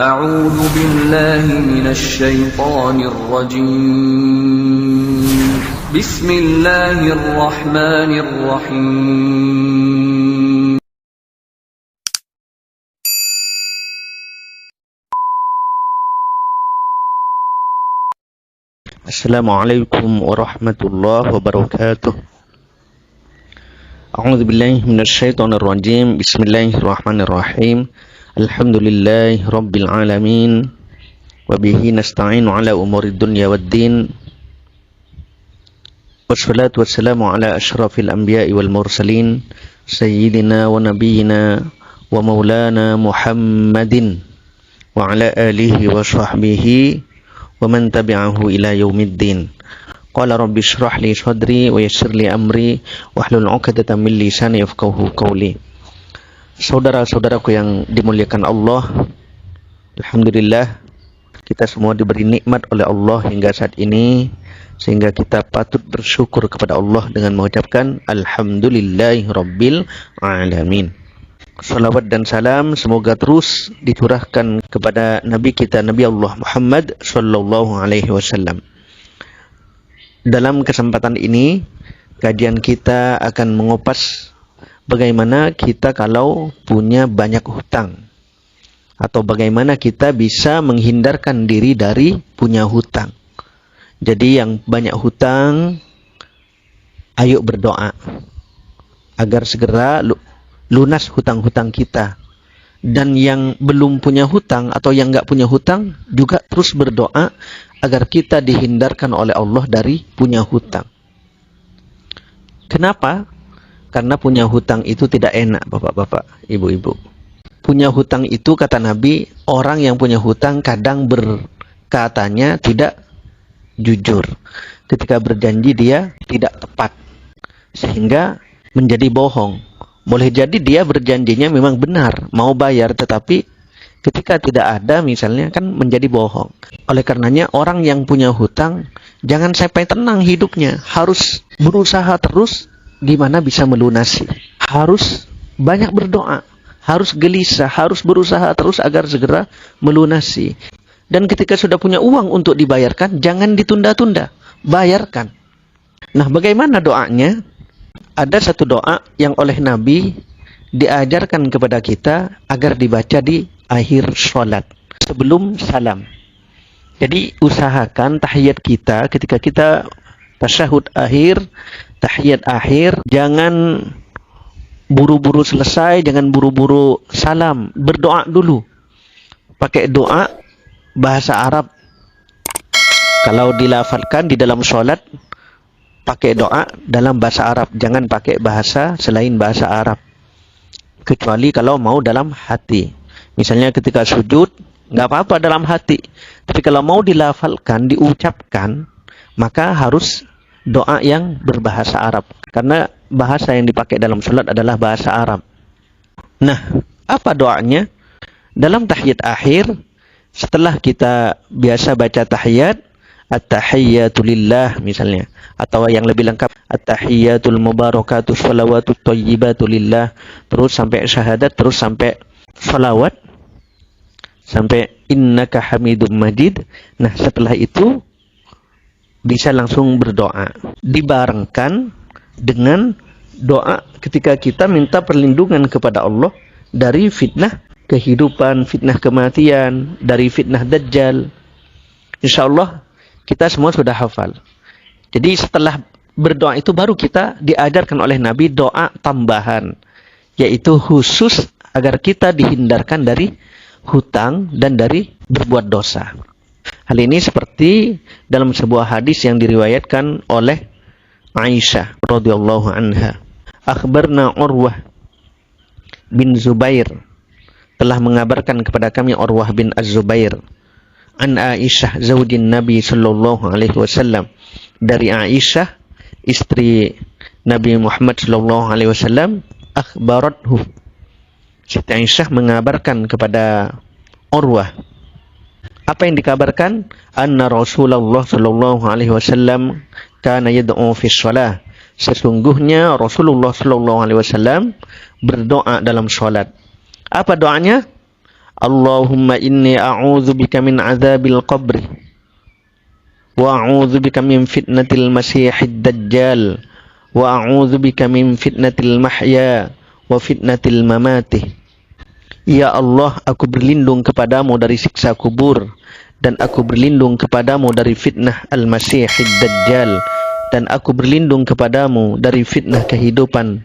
أعوذ بالله من الشيطان الرجيم بسم الله الرحمن الرحيم Assalamualaikum warahmatullahi wabarakatuh. A'udzu billahi minasyaitonir rajim. Bismillahirrahmanirrahim. Alhamdulillahi rabbil alamin. Wa bihi nasta'inu ala umurid dunya waddin. Wassalatu wassalamu ala asyrafil anbiya'i wal mursalin sayyidina wa nabiyyina wa maulana Muhammadin wa ala alihi wa sahbihi wa man tabi'ahu ila yaumiddin. Qala rabbi shrah li sadri wa yassir li amri wahlul 'uqdatam min lisani yafqahu qawli. Saudara-saudaraku yang dimuliakan Allah, alhamdulillah kita semua diberi nikmat oleh Allah hingga saat ini, sehingga kita patut bersyukur kepada Allah dengan mengucapkan alhamdulillahi rabbil alamin. Salawat dan salam semoga terus dicurahkan kepada Nabi kita, Nabi Allah Muhammad sallallahu alaihi wasallam. Dalam kesempatan ini, kajian kita akan mengupas bagaimana kita kalau punya banyak hutang, atau bagaimana kita bisa menghindarkan diri dari punya hutang. Jadi yang banyak hutang, ayo berdoa agar segera lunas hutang-hutang kita. Dan yang belum punya hutang atau yang nggak punya hutang juga terus berdoa agar kita dihindarkan oleh Allah dari punya hutang. Kenapa? Karena punya hutang itu tidak enak, bapak-bapak, ibu-ibu. Punya hutang itu, kata Nabi, orang yang punya hutang kadang berkatanya tidak jujur. Ketika berjanji dia tidak tepat, sehingga menjadi bohong. Boleh jadi dia berjanjinya memang benar, mau bayar, tetapi ketika tidak ada misalnya kan menjadi bohong. Oleh karenanya orang yang punya hutang jangan sampai tenang hidupnya, harus berusaha terus gimana bisa melunasi. Harus banyak berdoa, harus gelisah, harus berusaha terus agar segera melunasi. Dan ketika sudah punya uang untuk dibayarkan, jangan ditunda-tunda, bayarkan. Nah, bagaimana doanya? Ada satu doa yang oleh Nabi diajarkan kepada kita agar dibaca di akhir sholat, sebelum salam. Jadi usahakan tahiyat kita ketika kita tasyahud akhir, tahiyat akhir, jangan buru-buru selesai, jangan buru-buru salam. Berdoa dulu. Pakai doa bahasa Arab. Kalau dilafalkan di dalam sholat, pakai doa dalam bahasa Arab, jangan pakai bahasa selain bahasa Arab. Kecuali kalau mau dalam hati. Misalnya ketika sujud, nggak apa-apa dalam hati. Tapi kalau mau dilafalkan, diucapkan, maka harus doa yang berbahasa Arab. Karena bahasa yang dipakai dalam sholat adalah bahasa Arab. Nah, apa doanya? Dalam tahiyat akhir, setelah kita biasa baca tahiyat, at-tahiyyatu lillah misalnya, atau yang lebih lengkap at-tahiyyatul mubarakatuh shalawatut thayyibatu lillah, terus sampai syahadat, terus sampai salawat, sampai innaka hamidum majid. Nah, setelah itu bisa langsung berdoa, dibarengkan dengan doa ketika kita minta perlindungan kepada Allah dari fitnah kehidupan, fitnah kematian, dari fitnah dajjal. Insyaallah kita semua sudah hafal. Jadi setelah berdoa itu baru kita diajarkan oleh Nabi doa tambahan, yaitu khusus agar kita dihindarkan dari hutang dan dari berbuat dosa. Hal ini seperti dalam sebuah hadis yang diriwayatkan oleh Aisyah radhiyallahu anha. Akhbarna Urwah bin Zubair, telah mengabarkan kepada kami Urwah bin Az-Zubair, an Aisyah zaujin Nabi sallallahu alaihi wasallam, dari Aisyah istri Nabi Muhammad sallallahu alaihi wasallam, akhbarathu, Siti Aisyah mengabarkan kepada Urwah. Apa yang dikabarkan? Anna Rasulullah sallallahu alaihi wasallam kana yad'u fi shalah, sesungguhnya Rasulullah sallallahu alaihi wasallam berdoa dalam salat. Apa doanya? Allahumma inni a'udzubika min azabil qabri wa a'udzubika min fitnatil masiihid dajjal wa a'udzubika min fitnatil mahya wa fitnatil mamati. Ya Allah, aku berlindung kepadamu dari siksa kubur, dan aku berlindung kepadamu dari fitnah al-masihid dajjal, dan aku berlindung kepadamu dari fitnah kehidupan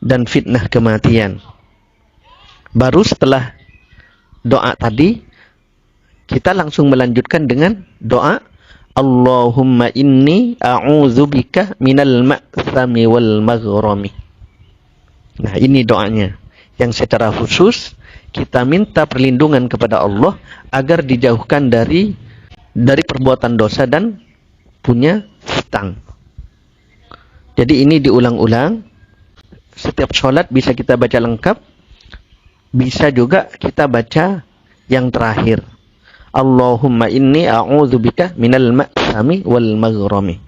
dan fitnah kematian. Baru setelah doa tadi, kita langsung melanjutkan dengan doa Allahumma inni a'udzubika minal ma'thami wal maghrami. Nah, ini doanya yang secara khusus kita minta perlindungan kepada Allah agar dijauhkan dari perbuatan dosa dan punya hutang. Jadi ini diulang-ulang. Setiap sholat bisa kita baca lengkap. Bisa juga kita baca yang terakhir. Allahumma inni a'udzubika minal ma'thami wal maghrami.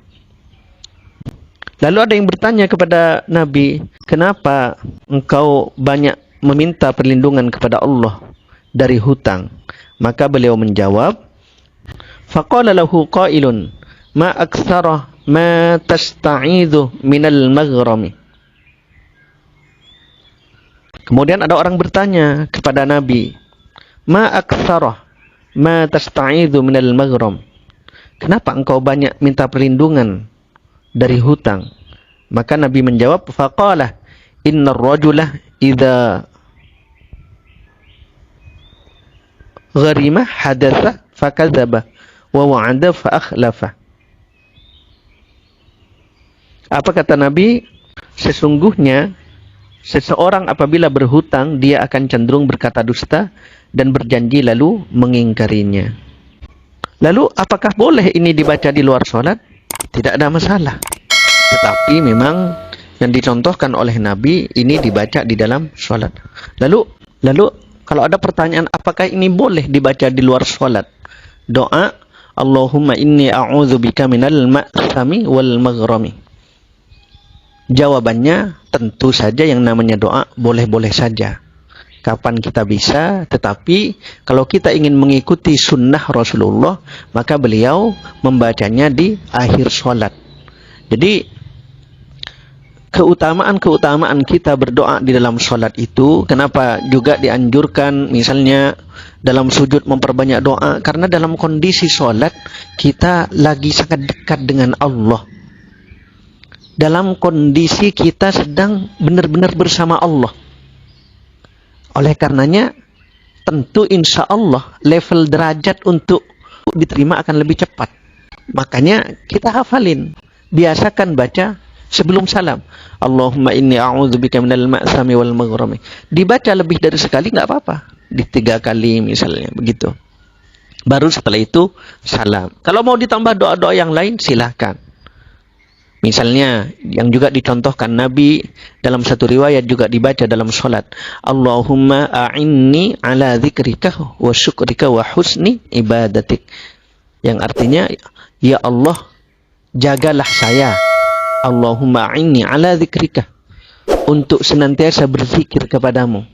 Lalu ada yang bertanya kepada Nabi, kenapa engkau banyak meminta perlindungan kepada Allah dari hutang? Maka beliau menjawab, faqala lahu qailun ma aktsara ma tasta'idhu minal maghrami. Kemudian ada orang bertanya kepada Nabi, ma aktsara ma tasta'idhu minal maghram. Kenapa engkau banyak minta perlindungan dari hutang? Maka Nabi menjawab, faqala innar rajula idza gharima hadatsa fakadzaba wa wa'ada fa akhlafa. Apa kata Nabi? Sesungguhnya seseorang apabila berhutang, dia akan cenderung berkata dusta dan berjanji lalu mengingkarinya. Lalu apakah boleh ini dibaca di luar sholat? Tidak ada masalah. Tetapi memang yang dicontohkan oleh Nabi ini dibaca di dalam sholat. Lalu kalau ada pertanyaan apakah ini boleh dibaca di luar sholat? Doa Allahumma inni a'udzubika minal ma'thami wal maghrami. Jawabannya tentu saja yang namanya doa boleh-boleh saja. Kapan kita bisa, tetapi kalau kita ingin mengikuti sunnah Rasulullah, maka beliau membacanya di akhir sholat. Jadi keutamaan kita berdoa di dalam sholat itu, kenapa juga dianjurkan misalnya dalam sujud memperbanyak doa? Karena dalam kondisi sholat kita lagi sangat dekat dengan Allah. Dalam kondisi kita sedang benar-benar bersama Allah. Oleh karenanya, tentu insya Allah level derajat untuk diterima akan lebih cepat. Makanya kita hafalin. Biasakan baca sebelum salam. Allahumma inni a'udzubika minal ma'thami wal maghrami. Dibaca lebih dari sekali nggak apa-apa. Di 3 kali misalnya, begitu. Baru setelah itu salam. Kalau mau ditambah doa-doa yang lain, silahkan. Misalnya yang juga dicontohkan Nabi dalam satu riwayat juga dibaca dalam sholat. Allahumma a'inni ala dzikrika wa syukrika wa husni ibadatik. Yang artinya, ya Allah, jagalah saya. Allahumma a'inni ala dzikrika. Untuk senantiasa berzikir kepadamu.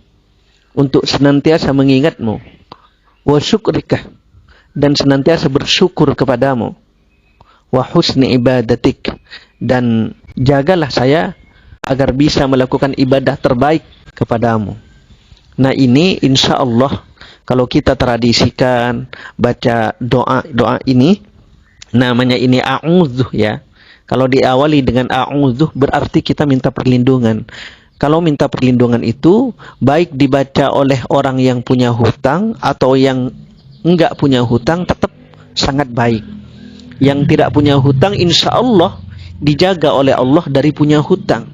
Untuk senantiasa mengingatmu. Wa syukrika. Dan senantiasa bersyukur kepadamu. Wa husni ibadatik. Dan jagalah saya agar bisa melakukan ibadah terbaik kepadamu. Nah ini insya Allah kalau kita tradisikan baca doa ini, namanya ini a'udzu ya. Kalau diawali dengan a'udzu berarti kita minta perlindungan. Kalau minta perlindungan itu baik dibaca oleh orang yang punya hutang atau yang enggak punya hutang tetap sangat baik. Yang tidak punya hutang insya Allah dijaga oleh Allah dari punya hutang.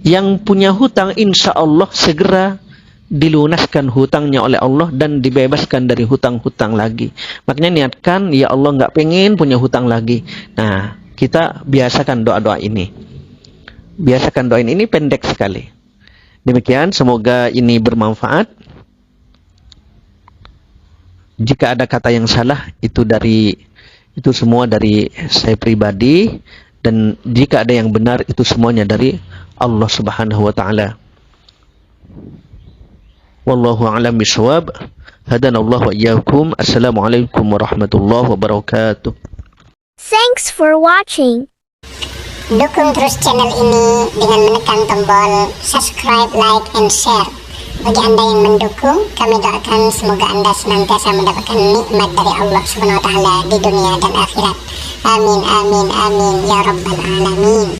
Yang punya hutang insya Allah segera dilunaskan hutangnya oleh Allah dan dibebaskan dari hutang-hutang lagi. Makanya niatkan, ya Allah nggak pengen punya hutang lagi. Nah, kita biasakan doa-doa ini. Biasakan doa ini pendek sekali. Demikian, semoga ini bermanfaat. Jika ada kata yang salah, itu semua dari saya pribadi. Dan jika ada yang benar, itu semuanya dari Allah Subhanahu wa ta'ala. Wallahu a'lam bishawab. Hadanallahu wa iyyakum. Assalamualaikum warahmatullahi wabarakatuh. Thanks for watching. Dukung terus channel ini dengan menekan tombol subscribe, like, and share. Bagi Anda yang mendukung, kami doakan semoga Anda senantiasa mendapatkan nikmat dari Allah Subhanahu wa taala di dunia dan akhirat. Amin amin amin ya rabbal alamin.